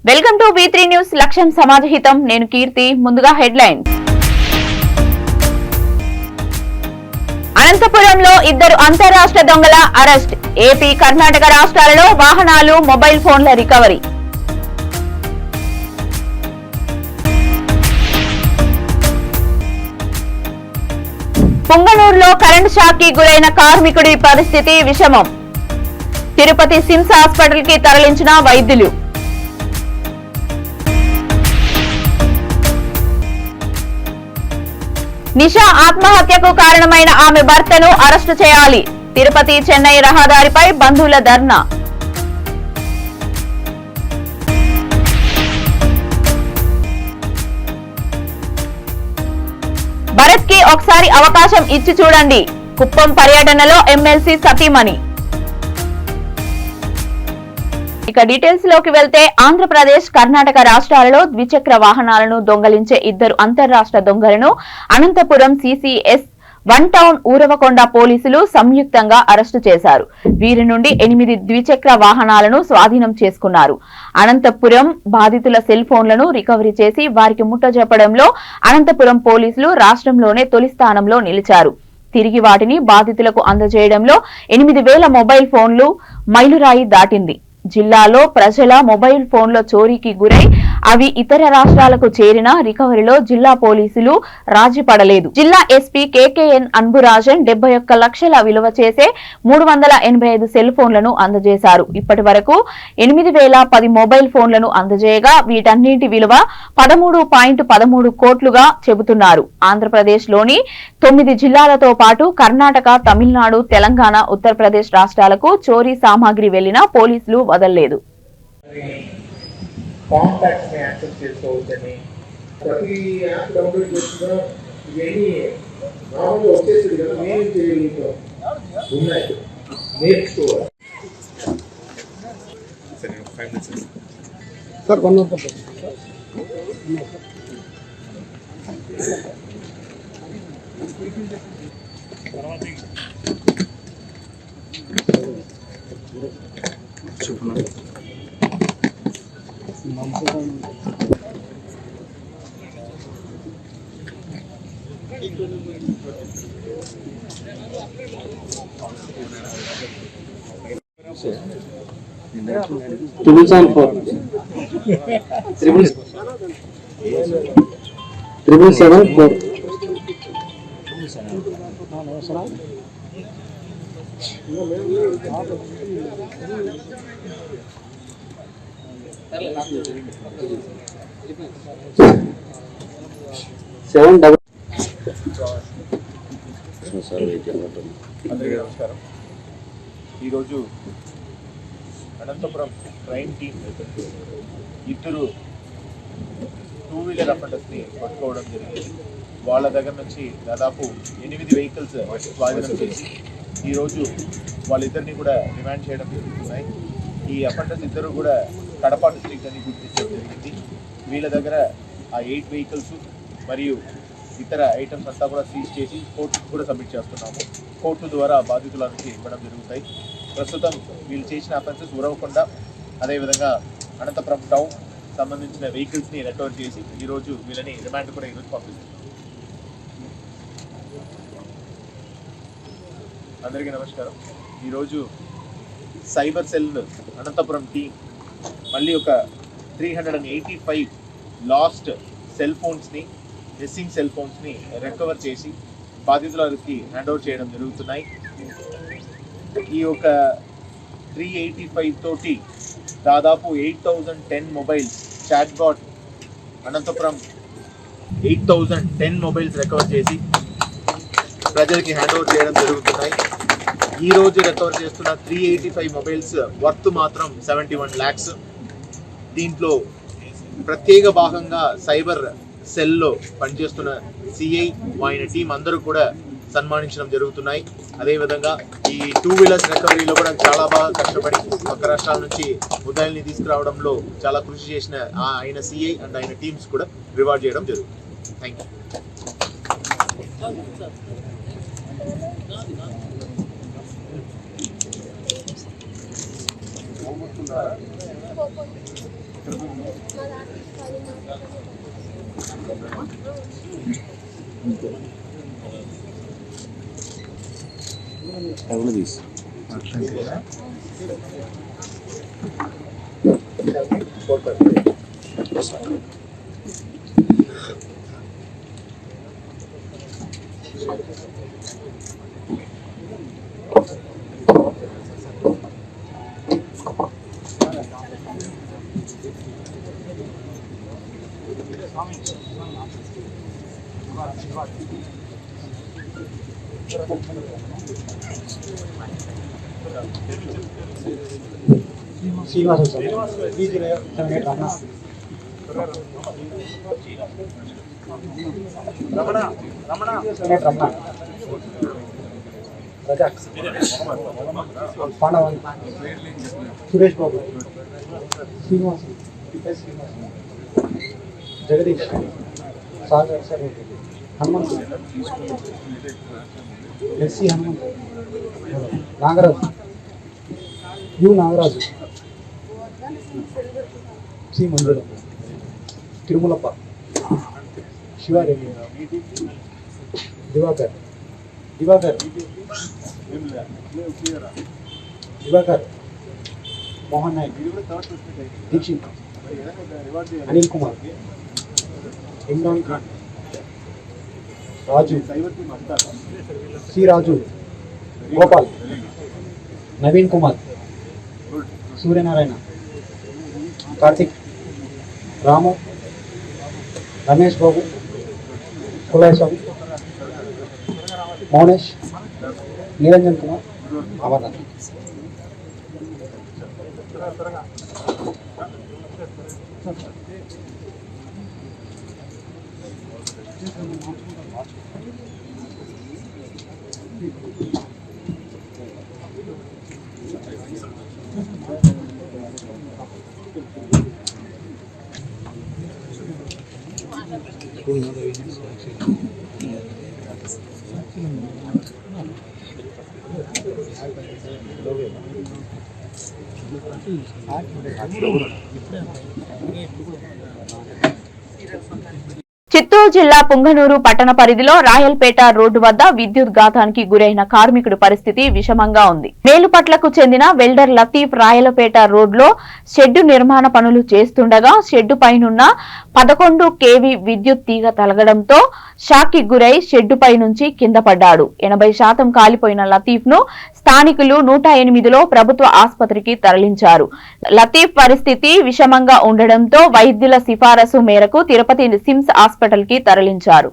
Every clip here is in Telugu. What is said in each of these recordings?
Welcome to V3 news. లక్ష్యం సమాజహితం. నేను కీర్తి. ముందుగా హెడ్లైన్స్. అనంతపురంలో ఇద్దరు అంతర్రాష్ట్ర దొంగల అరెస్ట్. ఏపీ, కర్ణాటక రాష్ట్రాలలో వాహనాలు, మొబైల్ ఫోన్ల రికవరీ. పుంగనూరులో కరెంటు షాక్ కి గురైన కార్మికుడి పరిస్థితి విషమం. తిరుపతి సిమ్స్ హాస్పిటల్ కి తరలించిన వైద్యులు. నిషా ఆత్మహత్యకు కారణమైన ఆమె భర్తను అరెస్టు చేయాలి. తిరుపతి చెన్నై రహదారిపై బంధువుల ధర్నా. భరత్ కి ఒకసారి అవకాశం ఇచ్చి చూడండి. కుప్పం పర్యటనలో ఎమ్మెల్సీ సతీమణి. ఇక డీటెయిల్స్ లోకి వెళ్తే ఆంధ్రప్రదేశ్, కర్ణాటక రాష్ట్రాలలో ద్విచక్ర వాహనాలను దొంగలించే ఇద్దరు అంతర్రాష్ట్ర దొంగలను అనంతపురం CCS 1 టౌన్ ఊరవకొండ పోలీసులు సంయుక్తంగా అరెస్టు చేశారు. వీరి నుండి 8 ద్విచక్ర వాహనాలను స్వాధీనం చేసుకున్నారు. అనంతపురం బాధితుల సెల్ ఫోన్లను రికవరీ చేసి వారికి ముట్టజెప్పడంలో అనంతపురం పోలీసులు రాష్ట్రంలోనే తొలి స్థానంలో నిలిచారు. తిరిగి వాటిని బాధితులకు అందజేయడంలో 8,000 మొబైల్ ఫోన్లు మైలురాయి దాటింది. జిల్లాలో ప్రజల మొబైల్ ఫోన్ల చోరీకి గురై అవి ఇతర రాష్ట్రాలకు చేరిన రికవరీలో జిల్లా పోలీసులు రాజీ పడలేదు. జిల్లా ఎస్పీ KKN అన్బురాజన్ 71 లక్షల విలువ చేసే 385 సెల్ ఫోన్లను అందజేశారు. ఇప్పటి వరకు 8,010 మొబైల్ ఫోన్లను అందజేయగా వీటన్నింటి విలువ 13.13 కోట్లుగా చెబుతున్నారు. ఆంధ్రప్రదేశ్ లోని 9 జిల్లాలతో పాటు కర్ణాటక, తమిళనాడు, తెలంగాణ, ఉత్తరప్రదేశ్ రాష్ట్రాలకు చోరీ సామాగ్రి వెళ్లినా పోలీసులు వదలలేదు. కాంటాక్ట్స్ ని యాక్సెస్ చేసుకోవచ్చని ప్రతి యాప్ డౌన్లోడ్ చేస్తున్నా ఇవన్నీ మామూలుగా వచ్చేసింది కదా, మేము చేయగలుగుతాం ఉన్నాయి, నేర్చుకోవాలి. Sir 1 minute. Triple 7 4. అందరికీ నమస్కారం. ఈరోజు అనంతపురం క్రైమ్ టీం ఇద్దరు 2-వీలర్ అఫెండర్స్ని పట్టుకోవడం జరిగింది. వాళ్ళ దగ్గర నుంచి దాదాపు 8 వెహికల్స్ స్వాధీనం చేసి ఈరోజు వాళ్ళిద్దరిని కూడా రిమాండ్ చేయడం జరుగుతున్నాయి. ఈ అఫెండర్స్ ఇద్దరు కూడా కడప డిస్ట్రిక్ట్ అని గుర్తించడం జరిగింది. వీళ్ళ దగ్గర ఆ 8 వెహికల్స్ మరియు ఇతర ఐటమ్స్ అంతా కూడా సీజ్ చేసి కోర్టుకు కూడా సబ్మిట్ చేస్తున్నాము. కోర్టు ద్వారా బాధితులకి ఇవ్వడం జరుగుతాయి. ప్రస్తుతం వీళ్ళు చేసిన అఫెన్సెస్ ఉరవకొండ, అదేవిధంగా అనంతపురం టౌన్ సంబంధించిన వెహికల్స్ని రికవర్ చేసి ఈరోజు వీళ్ళని రిమాండ్ కూడా ఈరోజు పంపిస్తారు. అందరికీ నమస్కారం. ఈరోజు సైబర్ సెల్ అనంతపురం టీం మళ్ళీ ఒక 385 లాస్ట్ సెల్ ఫోన్స్ని, మిస్సింగ్ సెల్ ఫోన్స్ని రికవర్ చేసి బాధితులకి హ్యాండ్ ఓవర్ చేయడం జరుగుతున్నాయి. ఈ యొక్క 385 తోటి దాదాపు 8,010 mobiles, chat bot Anantapuram 8,010 mobiles recover చేసి ప్రజలకి హ్యాండ్ ఓవర్ చేయడం జరుగుతున్నాయి. ఈ రోజు రికవర్ చేస్తున్న 385 మొబైల్స్ వర్త్ మాత్రం 71 lakhs. దీంట్లో ప్రత్యేక భాగంగా సైబర్ సెల్లో పనిచేస్తున్న CI, ఆయన టీం అందరూ కూడా సన్మానించడం జరుగుతున్నాయి. అదేవిధంగా ఈ 2-వీలర్స్ రికవరీలో కూడా చాలా బాగా కష్టపడి పక్క రాష్ట్రాల నుంచి ముద్దాయిల్ని తీసుకురావడంలో చాలా కృషి చేసిన ఆయన CI అండ్ ఆయన టీమ్స్ కూడా రివార్డ్ చేయడం జరుగుతుంది. Thank you. Srinivasa Ramana Razak Pandavan Suresh Babu Srinivas Jagadish Sagar sir Hanumanthu SC Hanumanthu Nagaraju U Nagaraju C Manjula Thirumalappa Shivareddy Diwakar Diwakar Diwakar Mohan Nayak Dixit Anil Kumar Imran Khan Raju C Raju Gopal Naveen Kumar Suryanarayana Karthik Ramu Ramesh Babu Kulai Swamy Mounesh Niranjan Kumar Amarnath. Chittoor జిల్లా పుంగనూరు పట్టణ పరిధిలో రాయల్పేట రోడ్డు వద్ద విద్యుత్ ఘాతానికి గురైన కార్మికుడి పరిస్థితి విషమంగా ఉంది. మేలుపట్లకు చెందిన వెల్డర్ లతీఫ్ రాయలపేట రోడ్లో షెడ్డు నిర్మాణ పనులు చేస్తుండగా షెడ్డు పైనున్న 11 kV విద్యుత్ తీగ తలగడంతో షాక్ కి గురై షెడ్డు పై నుంచి కింద పడ్డాడు. 80% కాలిపోయిన లతీఫ్ ను స్థానికులు 108లో ప్రభుత్వ ఆసుపత్రికి తరలించారు. లతీఫ్ పరిస్థితి విషమంగా ఉండడంతో వైద్యుల సిఫారసు మేరకు తిరుపతి సిమ్స్ హాస్పిటల్ కి తరలించారు.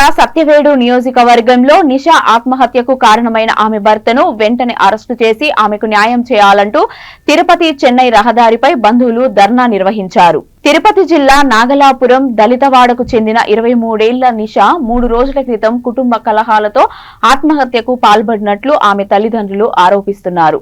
జిల్లా సత్యవేడు నియోజకవర్గంలో నిషా ఆత్మహత్యకు కారణమైన ఆమె భర్తను వెంటనే అరెస్టు చేసి ఆమెకు న్యాయం చేయాలంటూ తిరుపతి చెన్నై రహదారిపై బంధువులు ధర్నా నిర్వహించారు. తిరుపతి జిల్లా నాగలాపురం దళితవాడకు చెందిన 23 ఏళ్ల నిషా 3 రోజుల క్రితం కుటుంబ కలహాలతో ఆత్మహత్యకు పాల్పడినట్లు ఆమె తల్లిదండ్రులు ఆరోపిస్తున్నారు.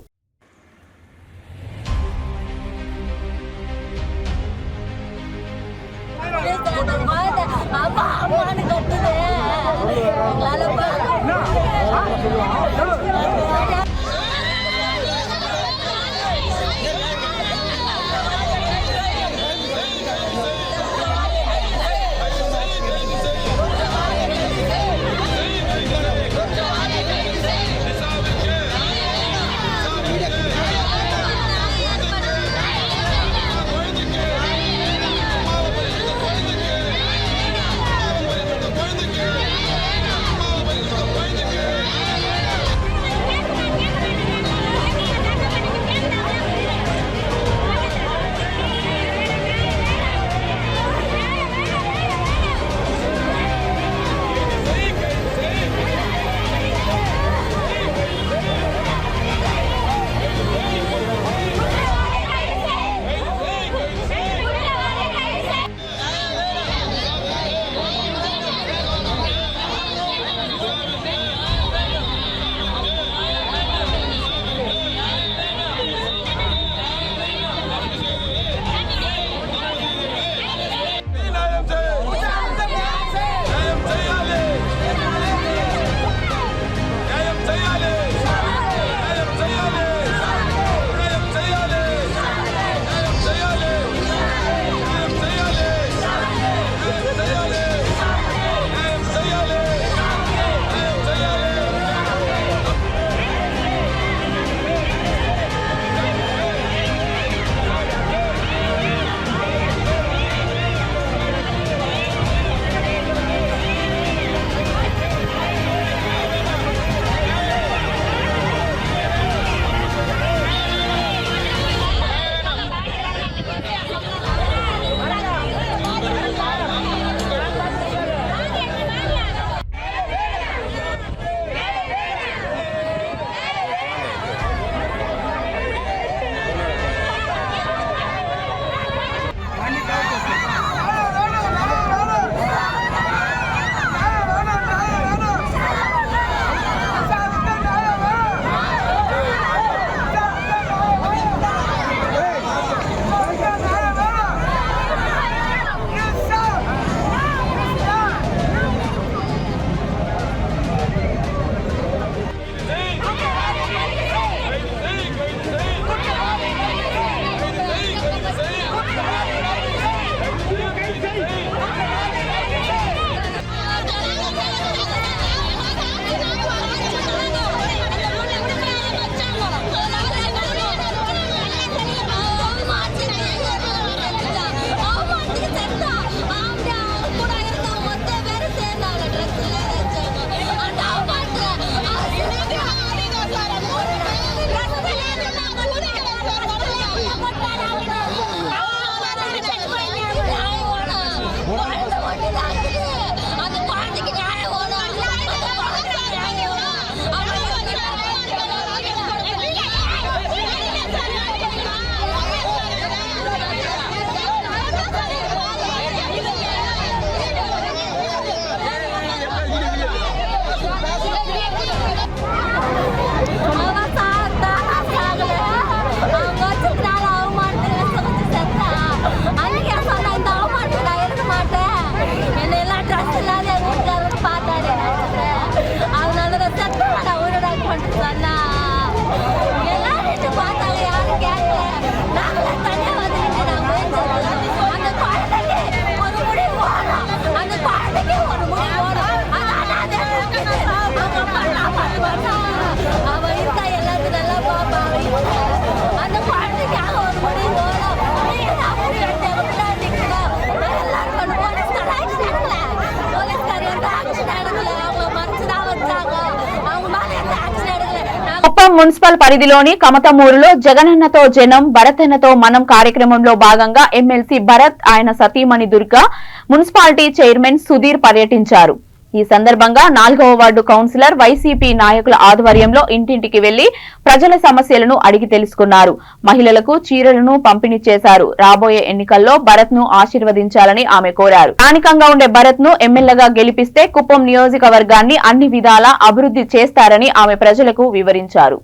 మున్సిపల్ పరిధిలోని కమతమూరులో జగనన్నతో జనం భరతన్నతో మనం కార్యక్రమంలో భాగంగా ఎమ్మెల్సీ భరత్ ఆయన సతీమణి దుర్గా మున్సిపాలిటీ చైర్మన్ సుధీర్ పర్యటించారు. ఈ సందర్భంగా 4వ వార్డు కౌన్సిలర్ వైసీపీ నాయకుల ఆధ్వర్యంలో ఇంటింటికి వెళ్లి ప్రజల సమస్యలను అడిగి తెలుసుకున్నారు. మహిళలకు చీరలను పంపిణీ చేశారు. రాబోయే ఎన్నికల్లో భరత్ ను ఆశీర్వదించాలని ఆమె కోరారు. స్థానికంగా ఉండే భరత్ ను ఎమ్మెల్యేగా గెలిపిస్తే కుప్పం నియోజకవర్గాన్ని అన్ని విధాలా అభివృద్ధి చేస్తారని ఆమె ప్రజలకు వివరించారు.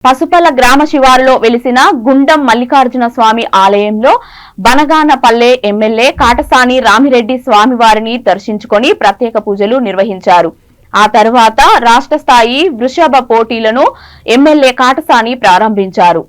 పసుపల్ల గ్రామ శివారులో వెలిసిన గుండం మల్లికార్జున స్వామి ఆలయంలో బనగానపల్లె ఎమ్మెల్యే కాటసాని రామిరెడ్డి స్వామివారిని దర్శించుకొని ప్రత్యేక పూజలు నిర్వహించారు. ఆ తర్వాత రాష్ట్ర స్థాయి వృషభ పోటీలను ఎమ్మెల్యే కాటసాని ప్రారంభించారు.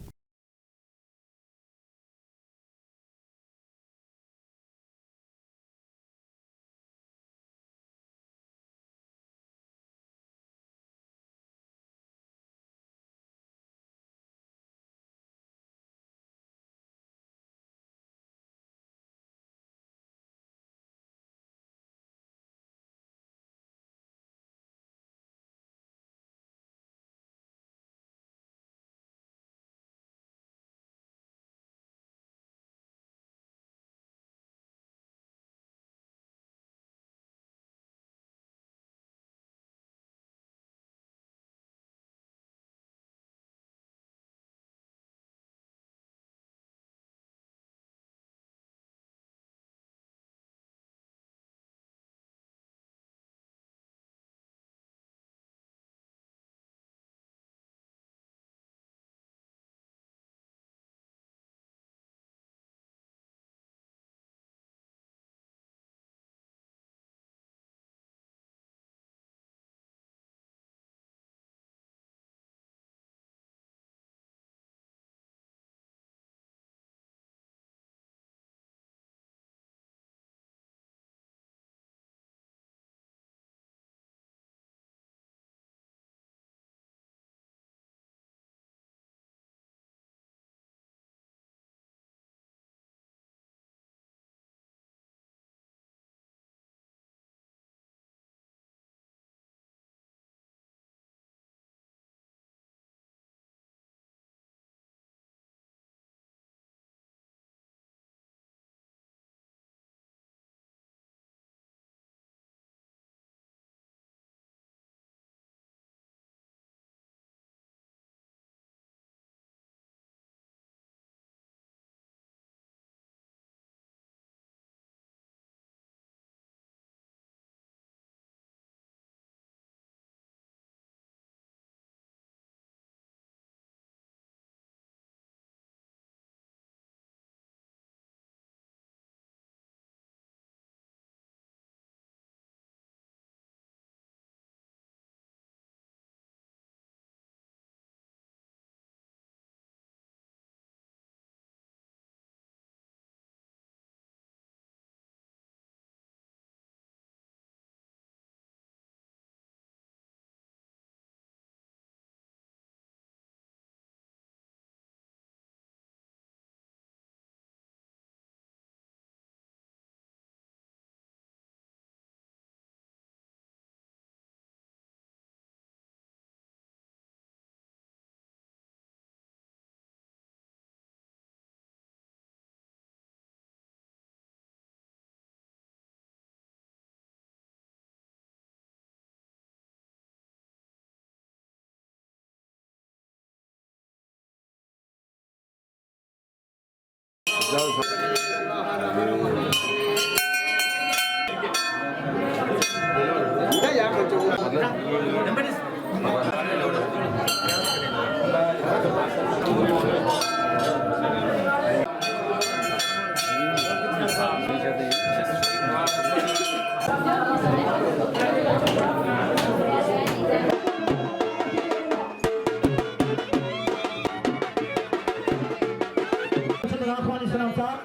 ఆహ్వానిస్తున్నాం సార్.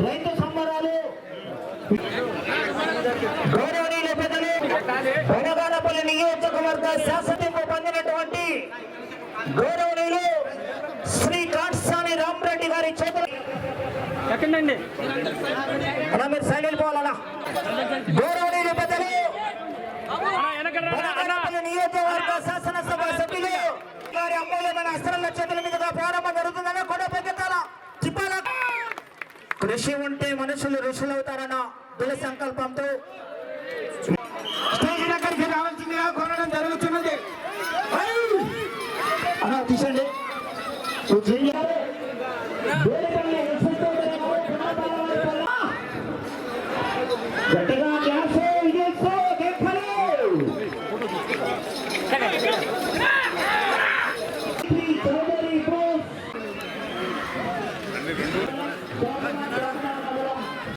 రైతు సంబరాలు గౌరవనీయుల పెద్దలు బనగానపల్లి నియోజకవర్గ శాసనసభ పొందినటువంటి గౌరవనీయులు శ్రీ కాట్సాని రామరెడ్డి గారి చేతులు అలా మీరు సైడ్ వెళ్ళిపోవాలన్నా. గౌరవనీయుల పెద్దలు బనగానపల్లి నియోజకవర్గ శాసనసభ సభ్యులు వారి అమూల్యమైన అస్త్రాల చేతుల మీదుగా ప్రారంభం జరుగుతుందని కూడా పెద్దల చిప్పాల కృషి ఉంటే మనుషులు ఋషులు అవుతారన్న దృఢ సంకల్పంతో స్టేజ్ దగ్గరికి రావాల్సిందిగా కోరడం జరుగుతున్నది. అలా తీసండి. గట్టిగా డ్యాన్స్ ఇదేసో దేఖలే.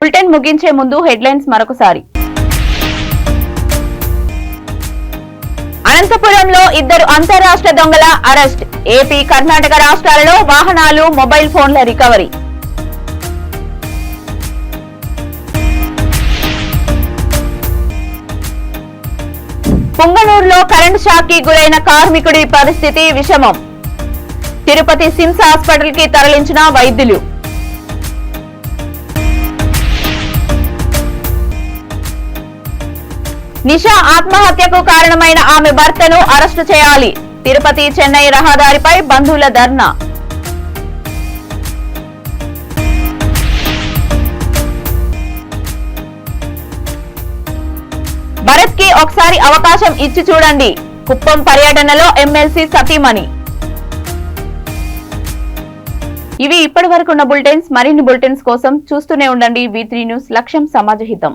బులెటిన్ ముగించే ముందు హెడ్లైన్స్ మరొకసారి. అనంతపురంలో 2 అంతర్రాష్ట్ర దొంగల అరెస్ట్. ఏపీ, కర్ణాటక రాష్ట్రాలలో వాహనాలు, మొబైల్ ఫోన్ల రికవరీ. పుంగనూరులో కరెంటు షాక్ కి గురైన కార్మికుడి పరిస్థితి విషమం. తిరుపతి సిమ్స్ హాస్పిటల్ కి తరలించిన వైద్యులు. నిషా ఆత్మహత్యకు కారణమైన ఆమె భర్తను అరెస్టు చేయాలి. తిరుపతి చెన్నై రహదారిపై బంధువుల ధర్నా. భరత్ కి ఒకసారి అవకాశం ఇచ్చి చూడండి. కుప్పం పర్యటనలో ఎమ్మెల్సీ సతీమణి. ఇవి ఇప్పటి వరకున్న బులెటిన్స్. మరిన్ని బులెటిన్స్ కోసం చూస్తూనే ఉండండి V3 న్యూస్. లక్ష్యం సమాజహితం.